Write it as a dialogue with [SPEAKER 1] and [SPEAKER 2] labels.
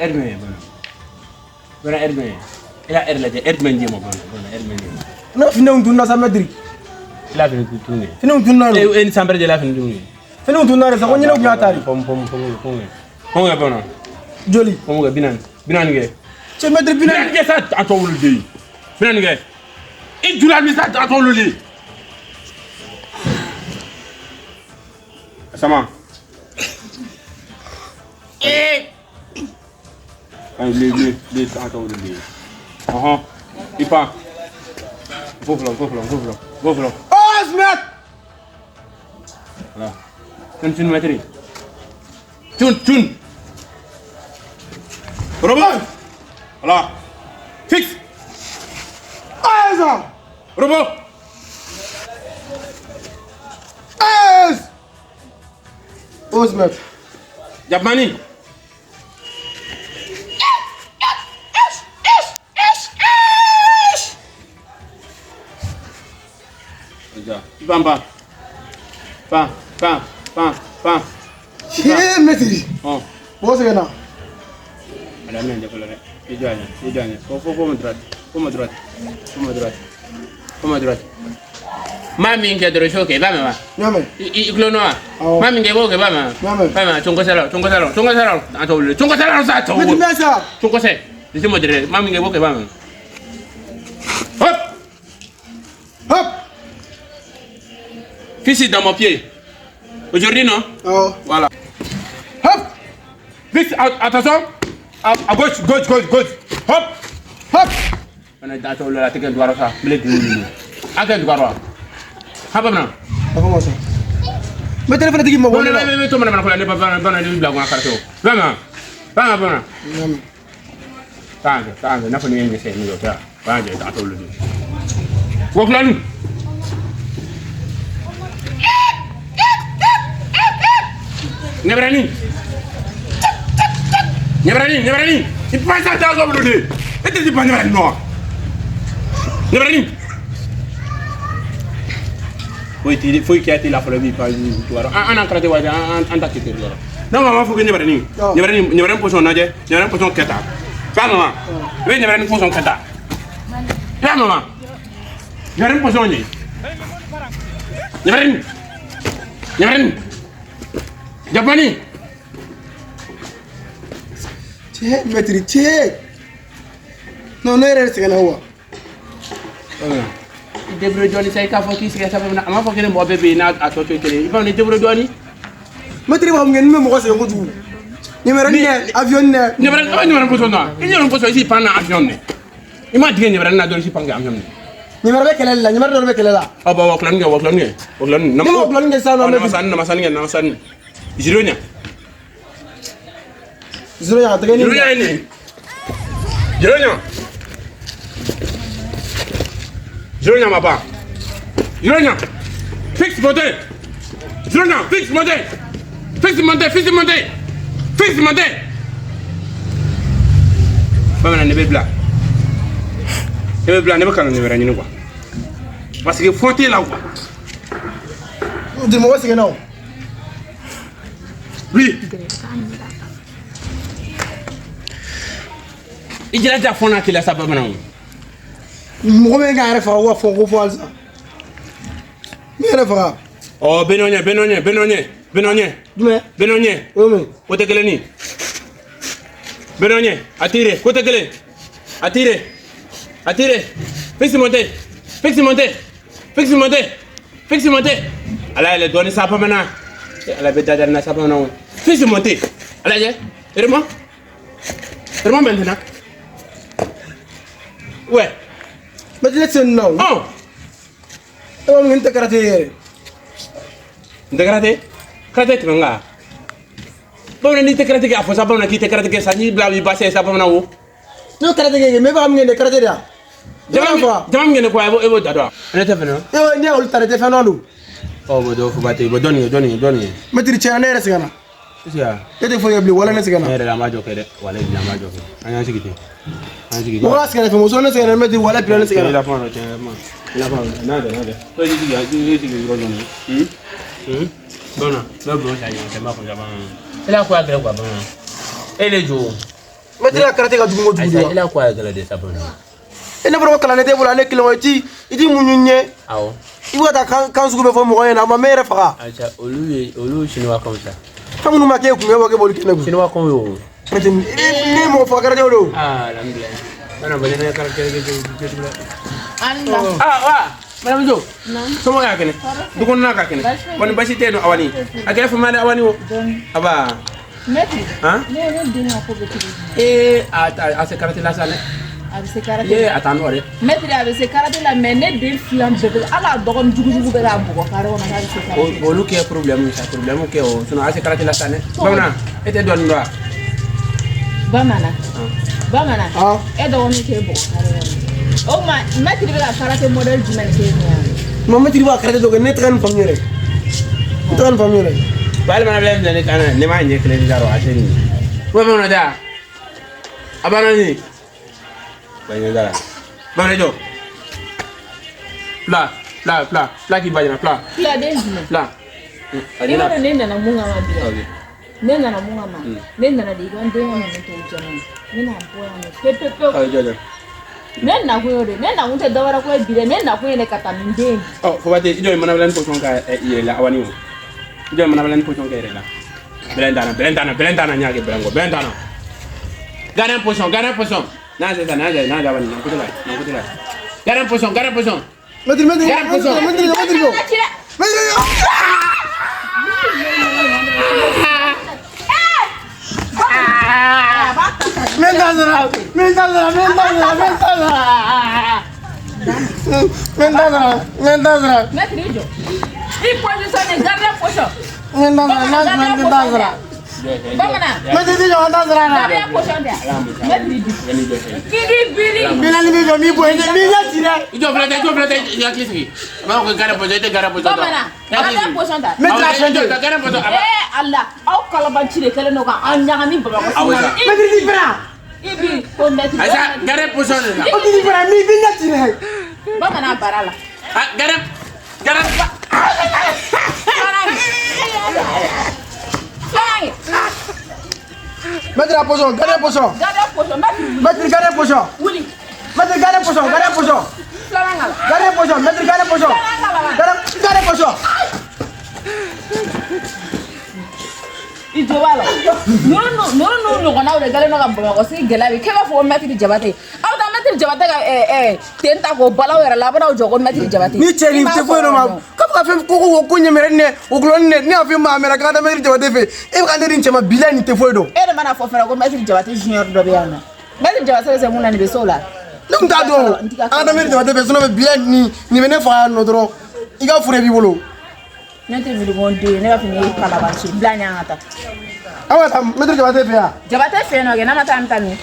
[SPEAKER 1] Erme Bona Erme. Ila Erla de Erme ndimo bona Erme.
[SPEAKER 2] No fina unduna sa medri.
[SPEAKER 1] Ila fina kutunge.
[SPEAKER 2] Fina unduna.
[SPEAKER 1] En sambre de la fina dunge.
[SPEAKER 2] Fina unduna sa wonyina ku atari.
[SPEAKER 1] Pom. Honga bona.
[SPEAKER 2] Joli.
[SPEAKER 1] Honga binan ge.
[SPEAKER 2] Che medri binan
[SPEAKER 1] ge sa atowul de. Binan ge. I julal mi sa atowul de. Sama. Les atowul de. Ipa. Go vlog.
[SPEAKER 2] Oh, Smith.
[SPEAKER 1] Voilà. Tun materi. Tun. Robot. Voilà. Fixe.
[SPEAKER 2] Aza.
[SPEAKER 1] Robot.
[SPEAKER 2] Oh, Smith.
[SPEAKER 1] Japani. Bamba. Pa.
[SPEAKER 2] Che medri.
[SPEAKER 1] Oh.
[SPEAKER 2] Wo se gana.
[SPEAKER 1] Ada men jago lare. Ijanya. Como droite. Mami nge dro shoke ba mama.
[SPEAKER 2] Nyame.
[SPEAKER 1] Iklonoa. Mami nge boke ba mama. Ba mama chongo sala. Atole. Chongo sala sa to.
[SPEAKER 2] Medri mesa.
[SPEAKER 1] Chongo se. Dise modere. Mami nge boke ba mama. Hop. Fixe dans mon pied. Aujourd'hui non.
[SPEAKER 2] Oh.
[SPEAKER 1] Voilà. Hop. Fixe attention. À gauche. Hop. On est dans la tête de droite ça. Bled. Akan droite. Hop maintenant.
[SPEAKER 2] Apa masa? Medri fina tigi mo
[SPEAKER 1] On
[SPEAKER 2] wala.
[SPEAKER 1] est to mana ko ne bana ni blague on carte. Bana.
[SPEAKER 2] Nyame.
[SPEAKER 1] Tanga na ko ni ngi se ni yo ta. Bana je ta to lu. Wok lan. Nyebrani. Il passe à ta comme le. Et tu dis pas Nyebrani non. Nyebrani. Faut qu'il y ait la folie par toi. Un an craté ouais un ta tête là. Non maman faut que Nyebrani. Nyebrani pour son naje, Nyebrani pour son keta. Pas maman. Oui Nyebrani pour son keta. Pas maman. Nyebrani pour son ni. Nyebrani. Japani.
[SPEAKER 2] Che medri che. No era se gana wa.
[SPEAKER 1] Debro Johnny sai ka fo ki se sa na ama fo kene mo bebe na atoto tele. Ifa ni Debro Johnny.
[SPEAKER 2] Medri wa ngeen me mo se ko du. Numéro ni avion ne.
[SPEAKER 1] Numéro poso na. Numéro poso ici pendant avion ne. Ima dige numéro na do ici pendant avion ne.
[SPEAKER 2] Numéro be kele la, numéro do be kele la.
[SPEAKER 1] Aba waklan nge.
[SPEAKER 2] Ni mo plan nge sa no me.
[SPEAKER 1] Na masan. Jironya.
[SPEAKER 2] Zero ya tege ni.
[SPEAKER 1] Jironya mapa. Jironya. Fixe monter. Bana ne be bla. Ne be kan ne vera ni quoi. Parce que fonter là quoi.
[SPEAKER 2] De mo se gana.
[SPEAKER 1] Oui. Il a déjà fondé qu'il a sa maman.
[SPEAKER 2] Mo me ga refa wa fo ko fo alza. Me refa.
[SPEAKER 1] Oh Benonye.
[SPEAKER 2] Dume.
[SPEAKER 1] Benonye.
[SPEAKER 2] Ome.
[SPEAKER 1] Côté quel ni? Benonye, attirez, côté quel? Attirez. Fixe monter. Allah elle donne ça pas maintenant. Elle avait déjà donné ça pas maintenant. Fixe monter. Allah je. Vraiment maintenant. Ouais.
[SPEAKER 2] Mais let's know.
[SPEAKER 1] Oh.
[SPEAKER 2] On ngeen takarate.
[SPEAKER 1] Karate tunga. Bon ni takarate ga fo sa bon ki takarate ke sa ni bla bi basse sa pas maintenant.
[SPEAKER 2] No karate ge me ba ngeen karate da.
[SPEAKER 1] Jamam ngeen ko ebo dado. Ana te fena.
[SPEAKER 2] Yo ni ol tarate fenolu.
[SPEAKER 1] Oh bo do fu bate bo doni.
[SPEAKER 2] Metri che ana resi gana.
[SPEAKER 1] Sia.
[SPEAKER 2] Ete fo yebli wala nesi gana.
[SPEAKER 1] Era la majo kede wala la majo. Anya sigiti.
[SPEAKER 2] Wala sigana fe mo so nesi gana metri wala pila nesi gana.
[SPEAKER 1] La fa no te ma. La fa nada. To digi rojo ni. Bona, no bon sa yo te ma ko jama. Ela ko agre kwa bon. Ele jo.
[SPEAKER 2] Maître la karaté ka jugu jugu.
[SPEAKER 3] Il a quoi avec les sapeurs?
[SPEAKER 2] Et ne pas kala ne te bula ne kilo ti idi munyunye.
[SPEAKER 3] Awo.
[SPEAKER 2] I wata kan sugu be fo mo yana ma mere fa.
[SPEAKER 3] Acha olu chinois comme ça.
[SPEAKER 2] Famu ma ke ku ngebo ke boli kene ku.
[SPEAKER 3] Chinois comme yo.
[SPEAKER 2] Ne mo fa karaté do.
[SPEAKER 3] Ah, alhamdulillah. Mana boleh karaté ke.
[SPEAKER 4] Anda.
[SPEAKER 1] Ah, madame Jo. Somo ya kene. Dukon na ka kene. Kon basi te do awani. Akere fa male awani wo. Aba.
[SPEAKER 4] Maître.
[SPEAKER 1] Hein?
[SPEAKER 4] Ne dinga ko be tiri.
[SPEAKER 1] A se karaté la sale.
[SPEAKER 4] Avec ses karaté.
[SPEAKER 1] Ye attends ore.
[SPEAKER 4] Maître avec ses karaté la mais ne den filan bebe ala dogon jugu be ra bugo kare wona ka ses karaté.
[SPEAKER 1] Bolu ke problème ke o sono a se karaté la sale. Bamna ete don do.
[SPEAKER 4] Bamana.
[SPEAKER 2] Ah.
[SPEAKER 4] E do woni ke bugo kare wona. O ma maître be la karaté modèle du men ke ni.
[SPEAKER 2] Ma maître ba karaté do ne tran famire. Tran famire.
[SPEAKER 1] Bal mana blem ne kana ne ma nye kele daro aseni. Wo mo na da. Abana ni. Banyak dara. Bamna Jo. Pla ki bajana pla.
[SPEAKER 4] Pla den du men.
[SPEAKER 1] Pla.
[SPEAKER 4] Ni wona ne na munga ma bi. Ne na munga ma. Ne na di gon den wona to jana. Ni na bo ya ne. Pepe.
[SPEAKER 1] Jojo.
[SPEAKER 4] Ne na ko yore. Ne na unte dawara ko bi ne na ko ne kata min den.
[SPEAKER 1] Oh, fo bate ijo mana blan position ka ire la awani wo. Ijo mana blan position ka ire la. Belentana nyaake brango. Belentana. Garde position. Na c'est ça, na wani na kutula. Garde position.
[SPEAKER 2] Maître
[SPEAKER 1] Garde position.
[SPEAKER 2] Mentazra.
[SPEAKER 4] Maître Ijo. Il position de garde position.
[SPEAKER 2] Mentazra.
[SPEAKER 4] Bamana.
[SPEAKER 2] Maître Ijo mentazra na.
[SPEAKER 4] Garde position dia. Maître Ijo. Biri.
[SPEAKER 2] Bila ni jo mi bo ni ya
[SPEAKER 1] Ijo flete ya kisi. Ma ko garde position.
[SPEAKER 4] Bamana. Garde position da.
[SPEAKER 1] Garde position.
[SPEAKER 4] Allah. Aw kalaban cire kele no kan an nyagami baba ko.
[SPEAKER 1] Awesa.
[SPEAKER 2] Maître di bra.
[SPEAKER 4] Ibi ko maître.
[SPEAKER 1] Asa garde position la.
[SPEAKER 2] O di bra mi bi ya tire.
[SPEAKER 4] Bamana barala.
[SPEAKER 1] Garde.
[SPEAKER 2] Maître la position, garde position. Maître garde position.
[SPEAKER 4] Wuli.
[SPEAKER 2] Maître garde position.
[SPEAKER 4] Flarangala.
[SPEAKER 2] Garde position, maître garde position. Garde position.
[SPEAKER 4] Ijo wala. No gona wala gale no ga bama ko si gelabi ke ba fo maître Jabate. Aw ta maître Jabate ga tenta ko balaw yara la bana jogo maître Jabate.
[SPEAKER 2] Ni cheri te fo no ma. Ka fe ko nyemere ne o glon ne ni afi ma mera ka da maître Jabate fe. E ka nderi chema bilani te fo do.
[SPEAKER 4] E de mana fo fera ko maître Jabate junior do be yana. Maître Jabate se muna ni be sola.
[SPEAKER 2] Num ta do. Ada maître Jabate fe so no be bilani ni bene fa no dro. Iga fure bi bolo.
[SPEAKER 4] Nante mi gonde ne ba fini kala ba chi blanya ngata.
[SPEAKER 2] Awa ta maître Jabate fe ya.
[SPEAKER 4] Jabate fe no ge na mata antami.